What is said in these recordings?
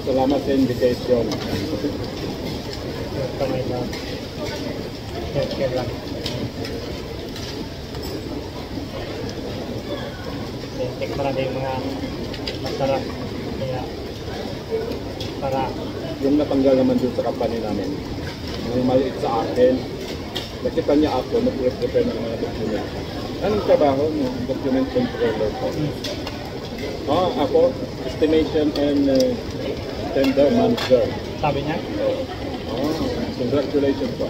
Salamat sa invitation. Kamay na. Care lang. Tikman natin yung mga masarap. Kaya, para Yung natanggal naman dun sa company namin, yung maliit sa akin, nakita niya ako, nag-prepare ng mga document. Anong trabaho mo? Document controller ko. Ako, estimation and tender manager. sabi niya, Congratulations po.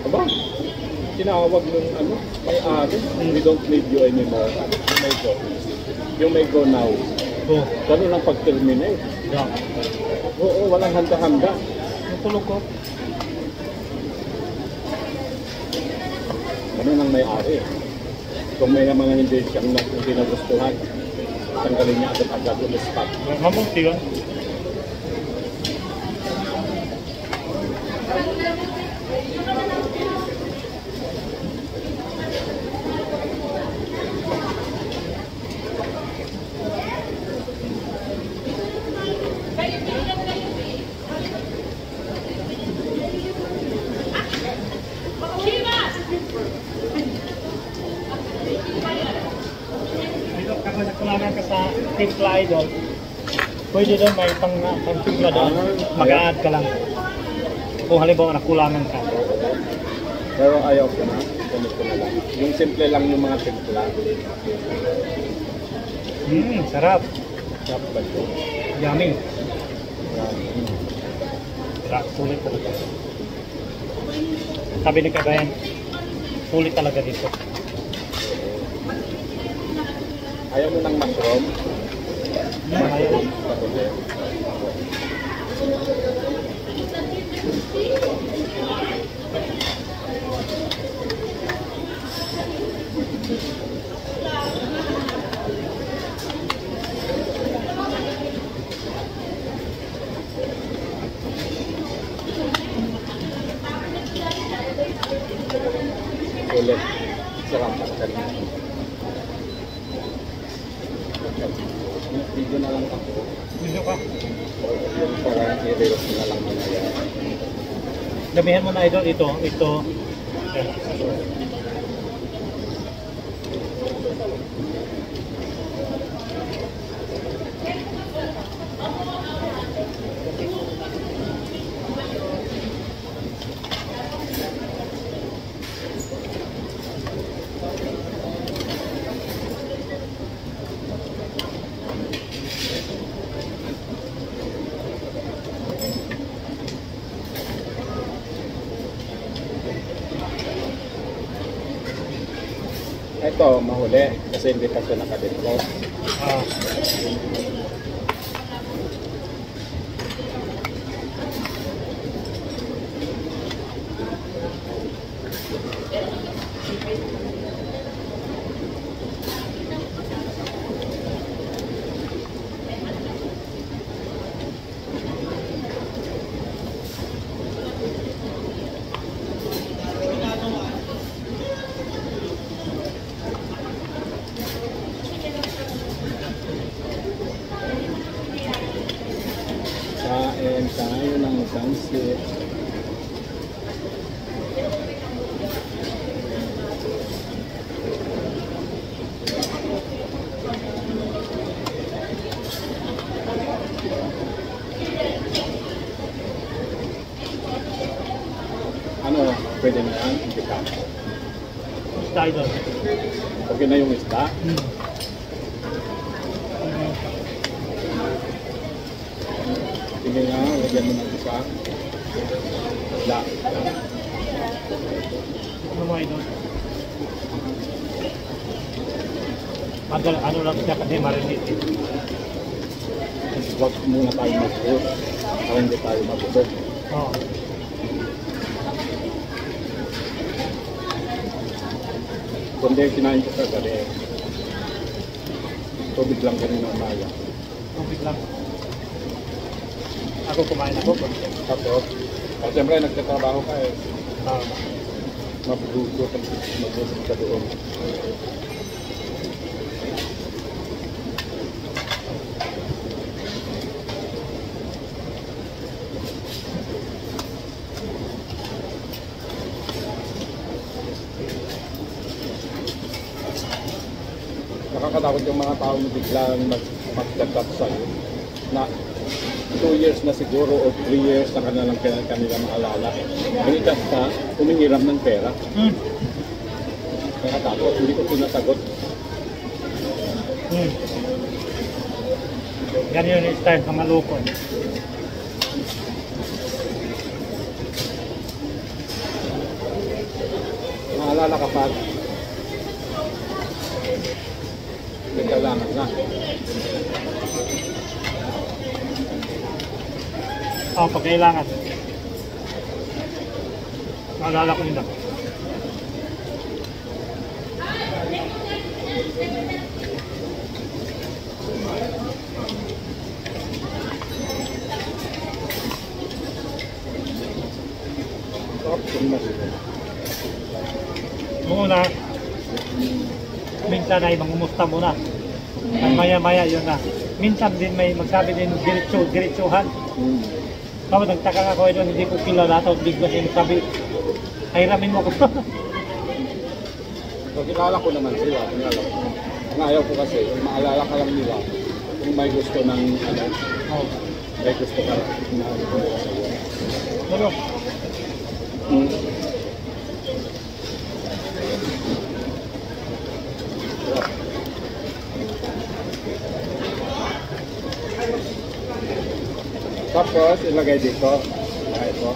Aba, tinawag nung may-ari, we don't need you anymore. You may go now. go. Ganun ang pag-terminate. Yeah. Oo, walang handa-handa. Natulog ko. Ganun ang may-ari. Kung may mga hindi siyang hindi nagustuhan, tanggalin niya agad-agad yung spot. Mamunti yun. Kapag nakulangan ka sa Timpla Idol, pwede doon may pang-timpla doon. Mag-a-add ka lang. Kung halimbawa nakulangan ka. Pero ayaw ko na, ganito na lang. Yung simple lang yung mga timpla. Sarap. Sarap ba ito? Yummy. Yan. Sarap. Sulit talaga. Sabi ni Kagayan, sulit talaga dito. Ayaw mo ng mushroom? Ayaw. Patuloy. Ulit. Sarap. Video na lang ako. Gusto ka? Yung parang i-reels na lang nila yan. Damihan mo na Idol. Ito. Ayan. Ito, mahuli kasi hindi pa siya nakadito. Kain tayo ng pansit. Ano, pwede na yan? Hindi ka. Gusto Idol. Okay na yung isda? Sige nga, lagyan mo ng isa. Isda. Ano mo Idol? Ano lang siya kasi marinate. Huwag muna tayo mag-fruit para hindi tayo mabusog. Oo. Kundi kinain ko sa gabi. Tubig lang kanina umaya. Tubig lang. Ako kumain ako. Tapos, siyempre nagtatrabaho ka eh. Ah. Mabusog ka doon. nakakatakot yung mga taong biglang mag-cut sa'yo na 2 years na siguro o 3 years na kanila maalala. Pagkikas pa, humihiram ng pera. Nakakatakot, hindi ko sinasagot. Ganyan yung style sa malukon. Maalala ka pa, may kailangan na. Pag kailangan. Maalala ko nila. Muna, minsan ay mangumusta muna. At maya-maya yun na. Minsan din may magsabi din diretsuhan. Kapag nagtaka nga ako doon, hindi ko kilala ito. Bigla siya nagsabi, hiramin mo ko. So, kilala ko naman sila. Kilala ko. Ang ayaw ko kasi, maalala ka lang nila kung may gusto ng may gusto ka na Ano? Tapos, ilagay dito. Ito.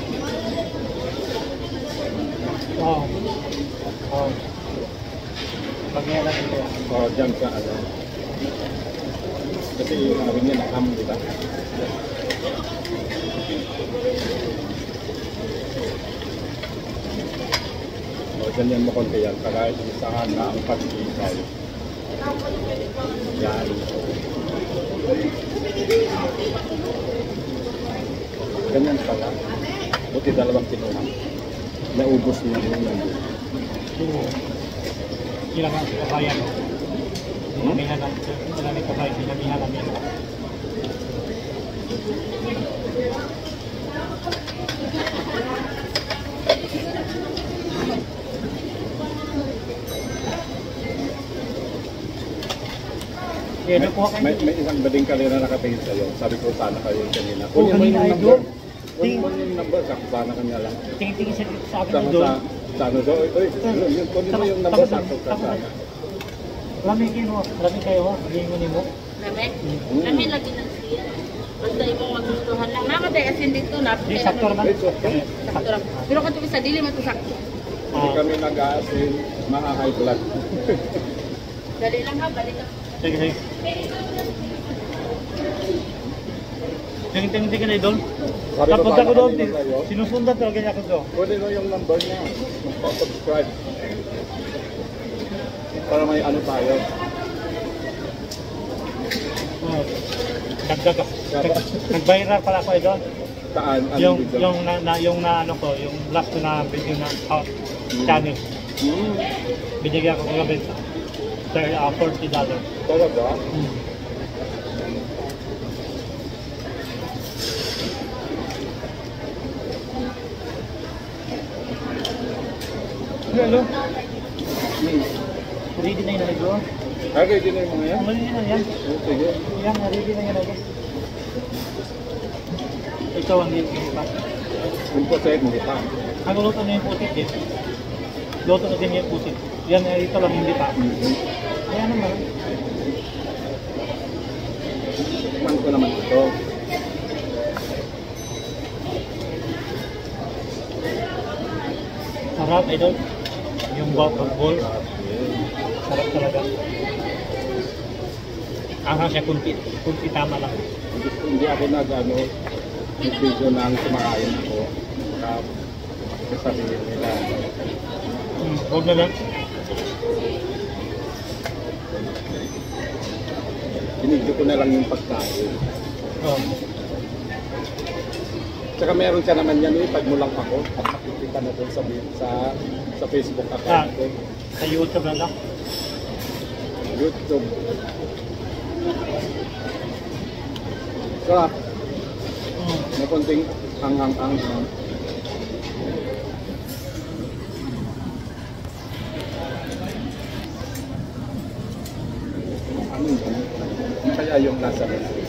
Pag-iala dito. Dyan sa ano. Kasi yung sabi niya nakam, di ba? Ganyan mo konti yan para isahan na ang pag-iisay. Yan. Ganyan pala. Buti dalawang kinuha. Naubos niya yung nandun. Ilang ang kabayan. Pinamihan namin. Ilang ang kabayan. Pinamihan namin. May isang bading kanina nakatingin sa'yo. Sabi ko sana kayo kanina. Oo, kanina ay doon. Kunin mo yung number. Sana kanya lang. Tingin-tingin sa akin Sama doon. sa ano doon. Kunin mo yung number. Sakto ka sana. Rami kayo ha. Hindi mo nimo. Rami lagi ng siya. Basta imong magustuhan lang. Nakaday asin dito na. Hindi, sakto naman. Sakto lang. Pero kung sa dili mo ito sakto. Hindi kami nag-aasin. Mga high blood. Dali lang ha. Balik ka. Sige, sige. Tingin-tingin ka na doon. Tapos ako doon, sinusundan talaga niya ako doon. Kunin mo yung number niya. Subscribe. Para may ano tayo. Nag-viral pala ako doon. Saan? Yung ano ko, yung last ko na video na channel. Binigyan ko kagabi $40. Talaga? Hello? Ready na yun na ito. Ready na yung mga yan? Ready na yan. Sige. Yan, ready na yan ako. Ikaw ang hindi pa. Yung puset, hindi pa. Ang luto na yung pusit din. Luto na din yung pusit. Yan, ito lang hindi pa. Kaya naman. Tikman ko naman ito. Sarap, idol. Yung ball. Sarap talaga. Ang siya kunti tama lang. Hindi ako nag-video na kumakain ako. Sasabihin nila. Huwag na lang. Binigyo ko na lang yung pagkain. Tsaka meron ka naman yan, pag mo lang ako at makikita na doon sa Facebook account ko. Sa YouTube na lang. YouTube. Sarap. May konting anghang-anghang. yung nasa recipe.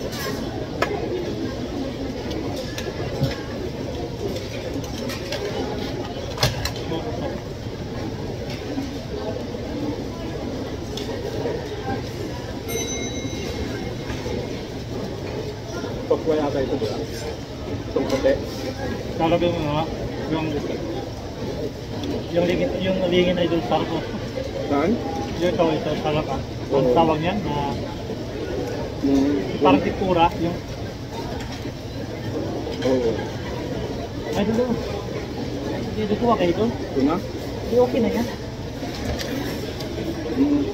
Tokwa yata ito, di ba? Itong puti. Talaga yung lingin ay doon sarap. Saan? Ito sarap ah. Ang Oo. tawag niyan na parang tipura yung Oo. ay doon. Hindi kuha kayo doon. Ito na? Hindi okay na yan. Mm.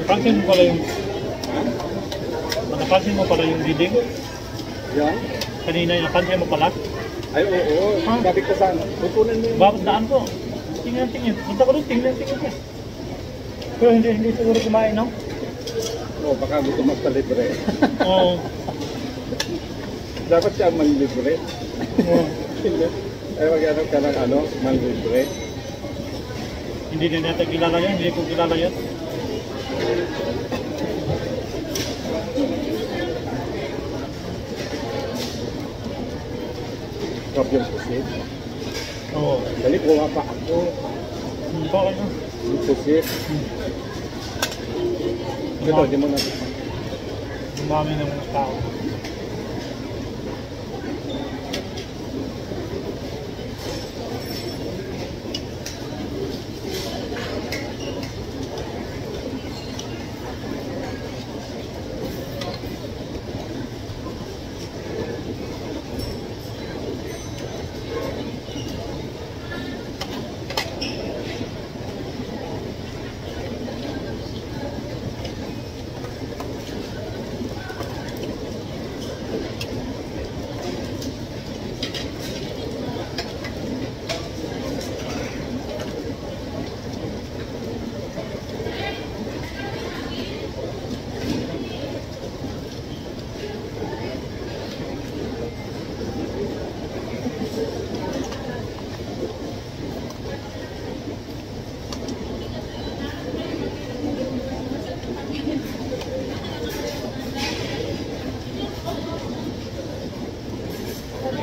Napansin mo pala yung napansin mo pala yung diding Yan? kanina, napansin mo pala. Ay, oo. Ah. Sabi ko sana. Pupunan mo yung... Bakit daan ko? Tingnan. Punta ko doon, tingnan ka. Pero hindi siguro kumain, no? Oo, baka gusto magpalibre. Oo. Dapat siya manlibre. Oo. Ay, mag-ano ka ng ano, manlibre. Hindi na natin kilala yan, hindi ko kilala yan. Sarap yung pusit. Oo. Dali, kuha pa ako. Bakit no? Yung pusit. Ito, di mo na. Umami ng mga tao.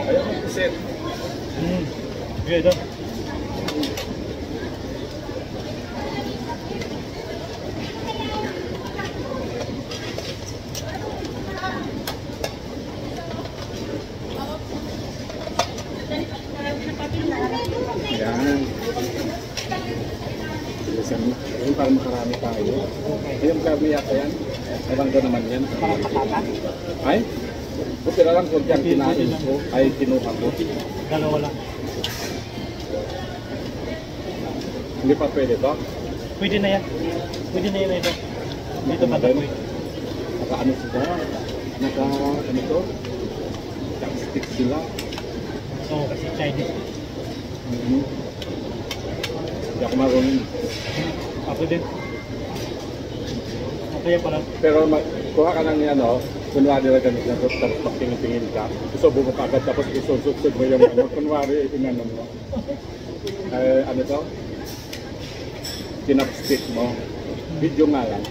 Ayaw mo pusit. Okay, ito. Yan. Bilisan mo. Yung para makarami tayo. Yung karne yata yan. Ewan ko naman yan. Parang patata. Ay? Buti na lang kung yung kinain ko ay kinuha ko. Dalawa lang. Hindi pa pwede to. Pwede na yan. Pwede na yan ito. Dito ba ito? Naka ano sila? Naka ano to? Chopstick sila. Oo, kasi Chinese. Hindi ako marunong. Ako din. Ako yan pala. Pero kuha ka ng ano, kunwari na ganito, tapos pagtingin-tingin ka, isubo mo kagad, tapos isusutsud mo yung ano, kunwari inano mo. Ano to? Kinapstick mo. Video nga lang.